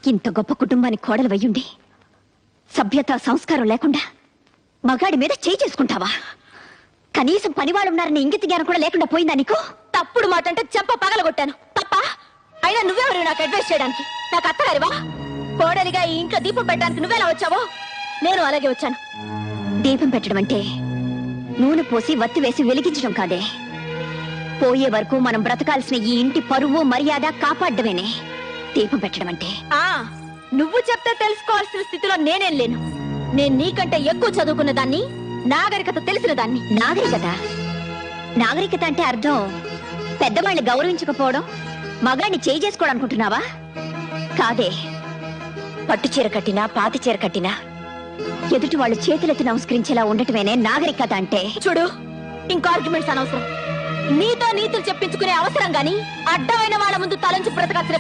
ఇంత గొప్ప కుటుంబానికి కోడలు వయ్యుండి సభ్యత సంస్కారం లేకుండా మగాడి మీద చేయి చేసుకుంటావా? కనీసం పనివాళ్ళున్నారని ఇంగిత జ్ఞానం కూడా లేకుండా పోయిందా నీకు? తప్పుడు మాట అంటే చెంప పగలగొట్టాను తప్ప. అయినా నువ్వెవరు నాకు అడ్వైస్ చేయడానికి? నాకు అత్తగారివా? కోడలిగా ఈ ఇంట్లో దీపం పెట్టడానికి నువ్వెలా వచ్చావో నేను అలాగే వచ్చాను. దీపం పెట్టడం అంటే నూనె పోసి వత్తి వేసి వెలిగించడం కాదే. పోయే వరకు మనం బ్రతకాల్సిన ఈ ఇంటి పరువు మర్యాద కాపాడమేనే దీపం పెట్టడం అంటే. నువ్వు చెప్తే తెలుసుకోవాల్సిన స్థితిలో నేనేం లేను. నేను నీకంటే ఎక్కువ చదువుకున్న దాన్ని, నాగరికత తెలిసిన దాన్ని. నాగరికత అంటే అర్థం పెద్దవాళ్ళని గౌరవించకపోవడం, మగాడిని చేయి చేసుకోవడం అనుకుంటున్నావా? కాదే. పట్టు చీర కట్టినా పాతి చీర కట్టినా ఎదుటి వాళ్ళు చేతులెత్తి నమస్కరించేలా ఉండటమేనే నాగరికత అంటే. చూడు, ఇంకో ఆర్గ్యుమెంట్స్ అనవసరం. నీతో నీతులు చెప్పించుకునే అవసరం గాని అడ్డమైన వాళ్ళ ముందు తలంచి బ్రతకాల్సిన